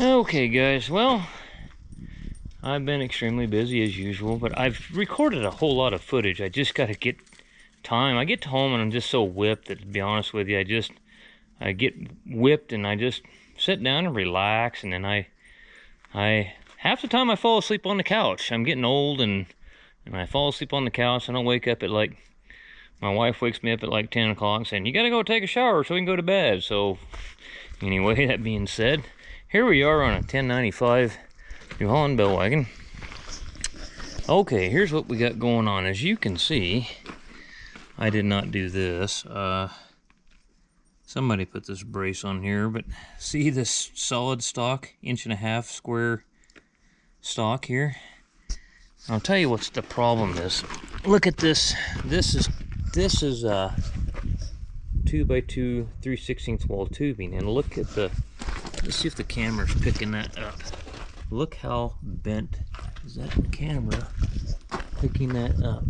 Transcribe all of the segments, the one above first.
Okay guys, well, I've been extremely busy as usual, but I've recorded a whole lot of footage. I just got to get time. I get home and I'm just so whipped that, to be honest with you, I get whipped and I just sit down and relax, and then I half the time I fall asleep on the couch. I'm getting old, and I fall asleep on the couch, and I'll wake up at like, my wife wakes me up at like 10 o'clock saying, you gotta go take a shower so we can go to bed. So anyway, that being said, here we are on a 1095 New Holland bell wagon. Okay, here's what we got going on. As you can see, I did not do this. Somebody put this brace on here, but see this solid stock, 1.5 inch square stock here? I'll tell you what's the problem is. Look at this. This is 2x2 3/16 wall tubing, and look at the, let's see if the camera's picking that up. Look how bent is that camera picking that up.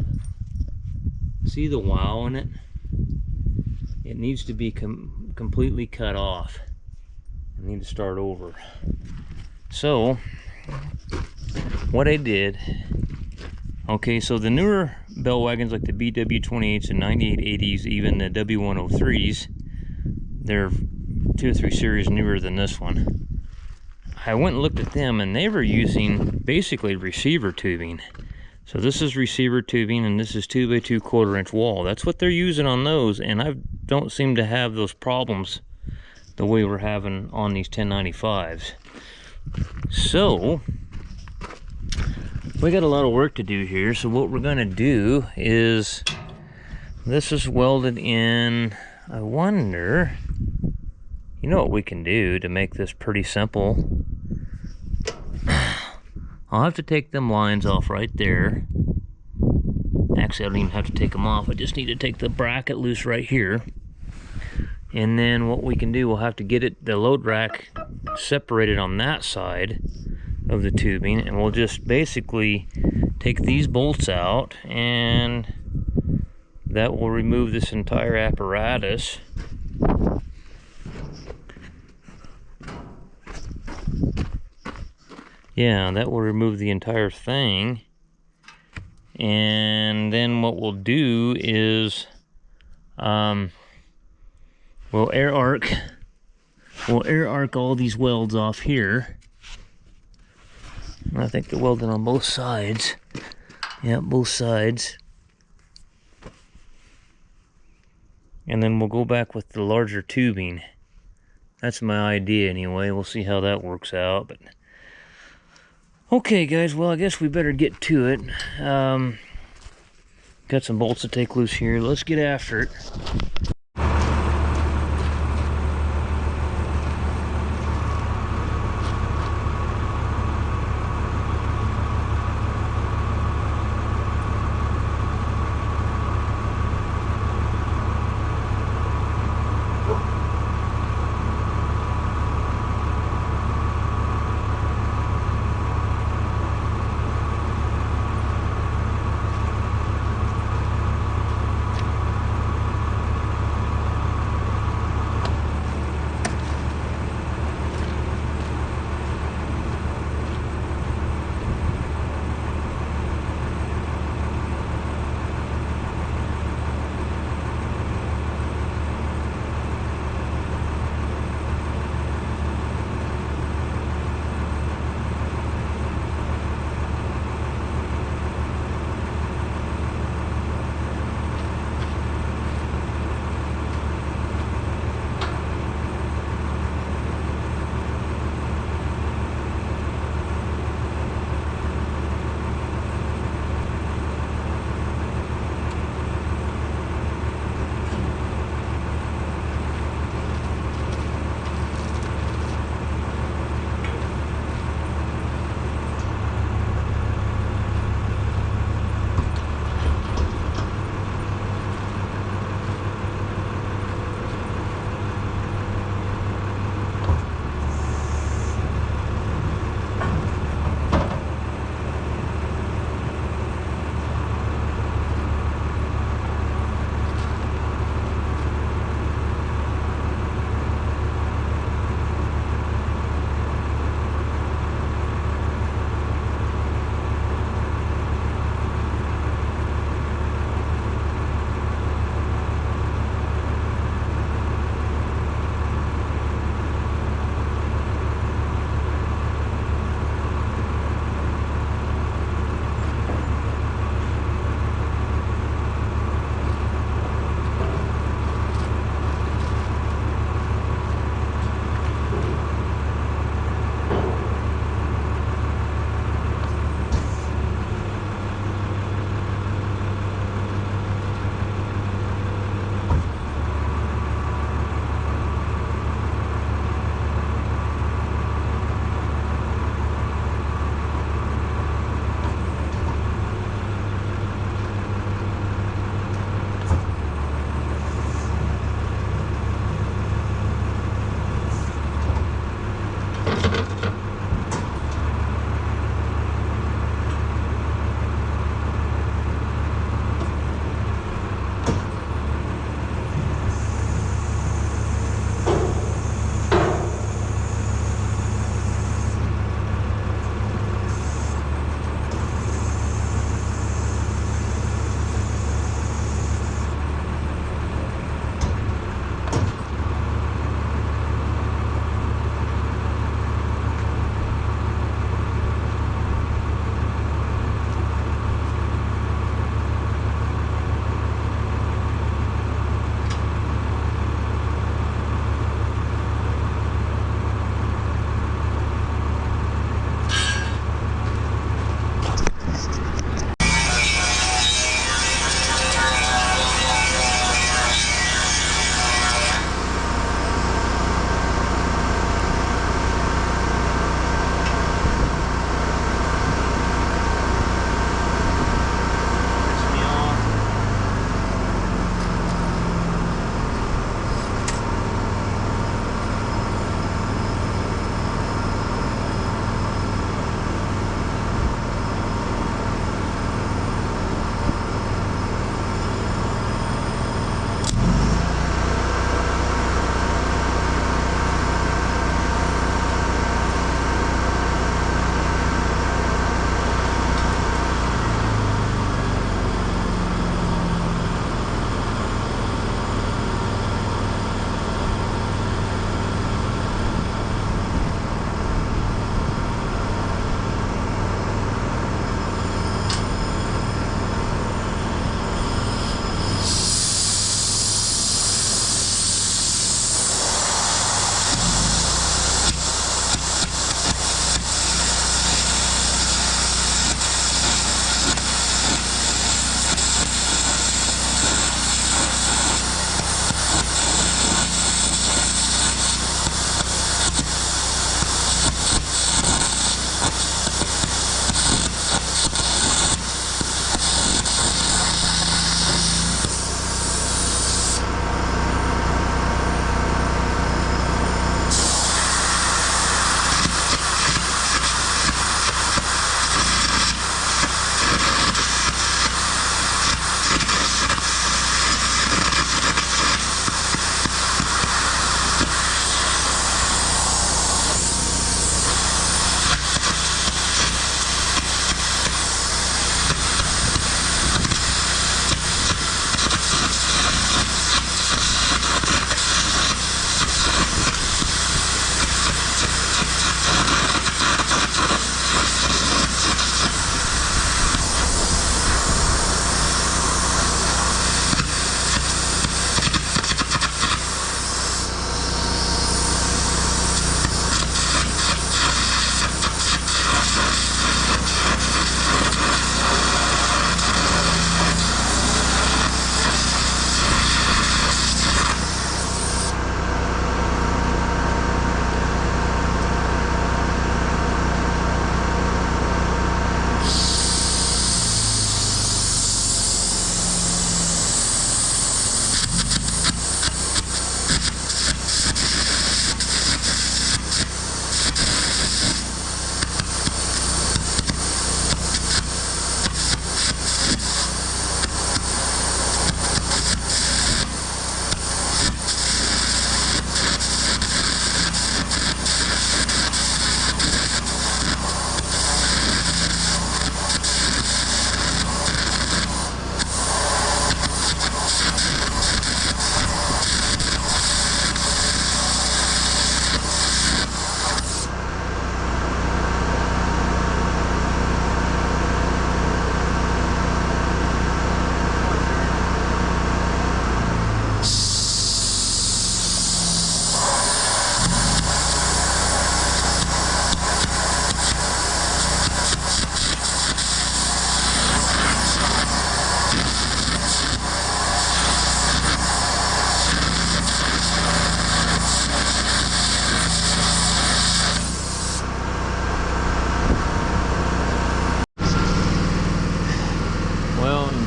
See the wow in it? It needs to be completely cut off. I need to start over. So what I did, okay, so the newer bell wagons like the BW28s and 9880s, even the W103s, they're 2 or 3 series newer than this one. I went and looked at them, and they were using basically receiver tubing. So this is receiver tubing, and this is 2x2 1/4 inch wall. That's what they're using on those, and I don't seem to have those problems the way we're having on these 1095s. So we got a lot of work to do here. So what we're gonna do is, this is welded in. I wonder, you know what we can do to make this pretty simple? I'll have to take them lines off right there. Actually, I don't even have to take them off. I just need to take the bracket loose right here. And then what we can do, we'll have to get the load rack separated on that side of the tubing, and we'll just basically take these bolts out, and that will remove this entire apparatus. Yeah, that will remove the entire thing. And then what we'll do is we'll air arc all these welds off here. I think they're welded on both sides. Yeah, both sides. And then we'll go back with the larger tubing. That's my idea anyway. We'll see how that works out. But okay guys, well I guess we better get to it. Got some bolts to take loose here. Let's get after it.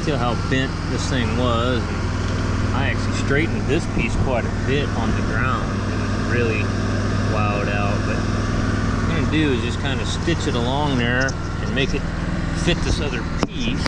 tell how bent this thing was. I actually straightened this piece quite a bit on the ground. It was really wowed out, but do is just kind of stitch it along there and make it fit this other piece.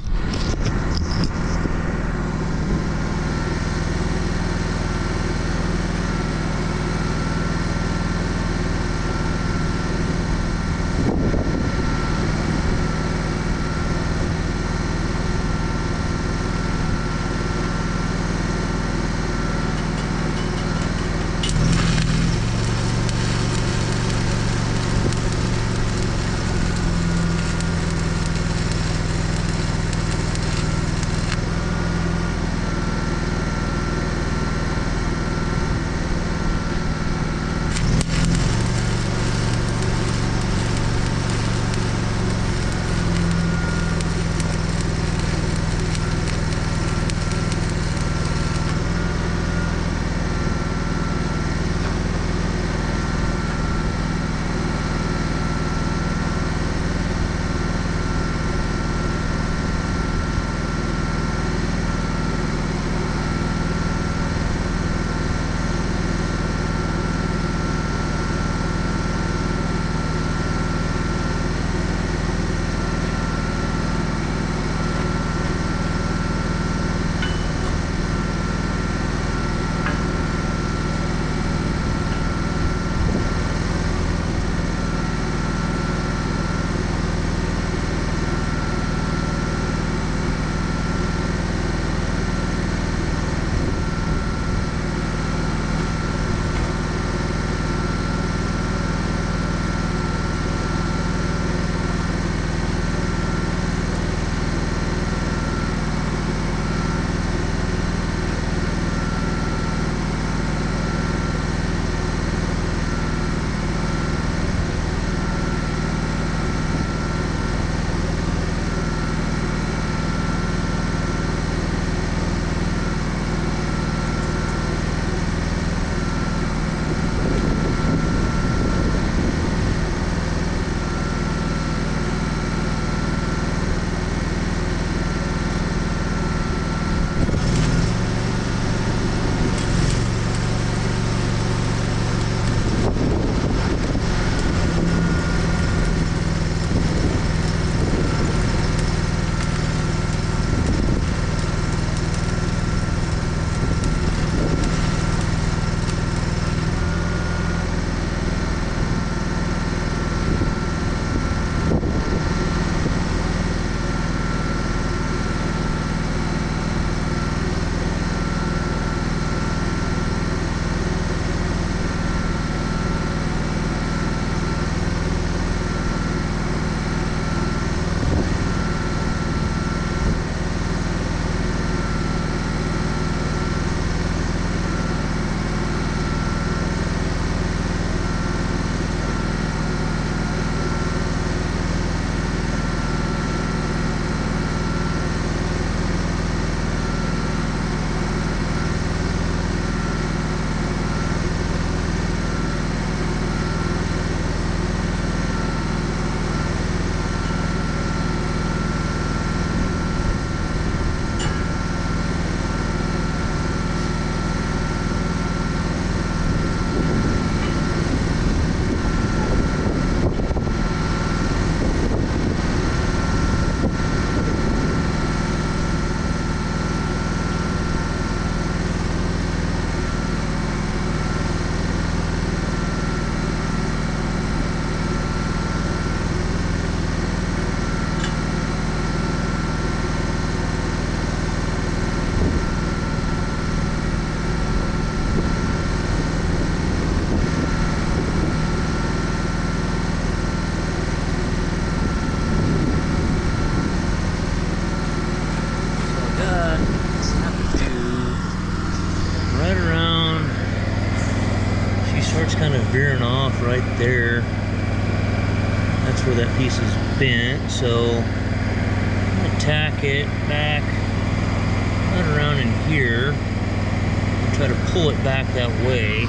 kind of veering off right there. That's where that piece is bent, so I'm gonna tack it back right around in here and try to pull it back that way.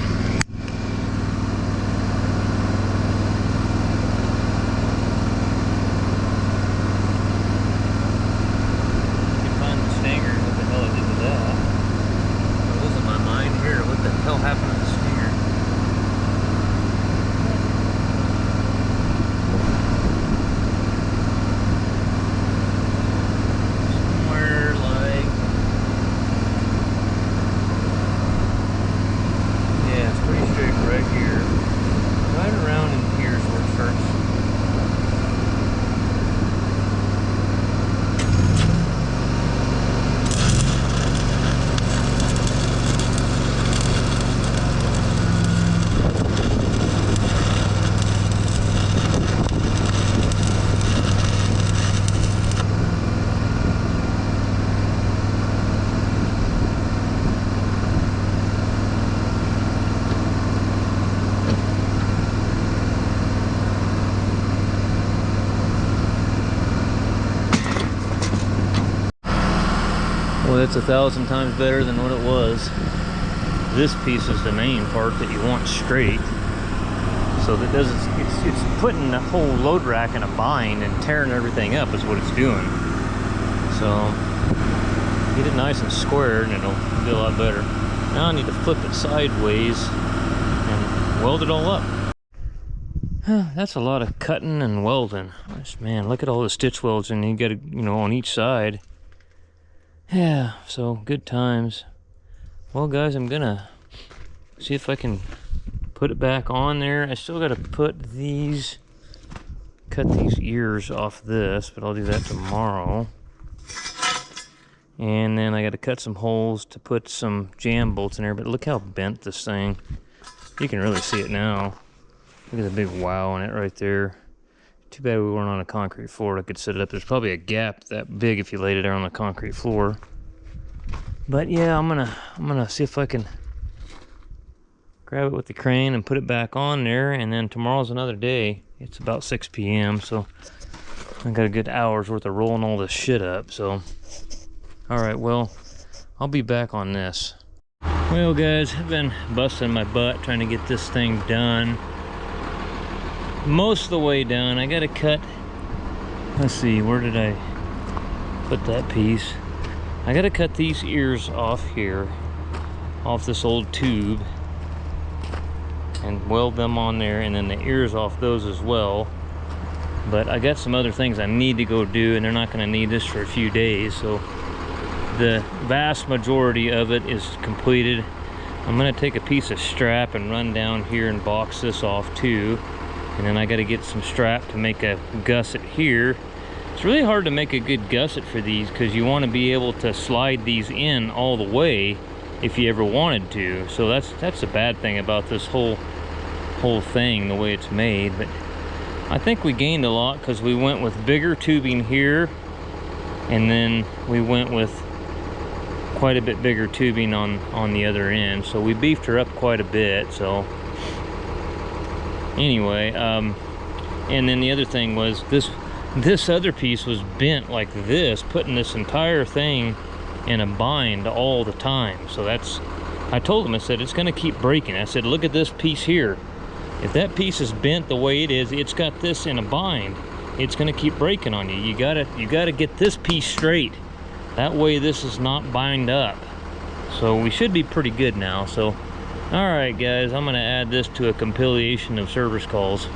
it's 1,000 times better than what it was. This piece is the main part that you want straight. So that it's putting the whole load rack in a bind and tearing everything up is what it's doing. So get it nice and squared and it'll be a lot better. Now I need to flip it sideways and weld it all up. That's a lot of cutting and welding. Man, look at all the stitch welds, and you got to, you know, on each side. Yeah, so good times. Well, guys, I'm gonna see if I can put it back on there. I still got to cut these ears off this, but I'll do that tomorrow. And then I got to cut some holes to put some jam bolts in there. But look how bent this thing. You can really see it now. Look at the big wow on it right there. Too bad we weren't on a concrete floor. I could set it up. There's probably a gap that big if you laid it there on the concrete floor. But yeah, I'm gonna see if I can grab it with the crane and put it back on there. And then tomorrow's another day. It's about 6 p.m. so I got a good hour's worth of rolling all this shit up. So, all right, well, I'll be back on this. Well, guys, I've been busting my butt trying to get this thing done. Most of the way done. I gotta cut, let's see, where did I put that piece? I gotta cut these ears off here, off this old tube, and weld them on there, and then the ears off those as well. But I got some other things I need to go do, and they're not gonna need this for a few days, so the vast majority of it is completed. I'm gonna take a piece of strap and run down here and box this off too. And then I got to get some strap to make a gusset here. It's really hard to make a good gusset for these because you want to be able to slide these in all the way if you ever wanted to. So that's the bad thing about this whole thing, the way it's made. But I think we gained a lot because we went with bigger tubing here, and then we went with quite a bit bigger tubing on the other end. So we beefed her up quite a bit. So anyway, and then the other thing was this other piece was bent like this, putting this entire thing in a bind all the time. So I told him, I said, it's gonna keep breaking. I said, look at this piece here. If that piece is bent the way it is, it's got this in a bind. It's gonna keep breaking on you. You gotta get this piece straight. That way this is not bind up. So we should be pretty good now. So all right, guys, I'm gonna add this to a compilation of service calls.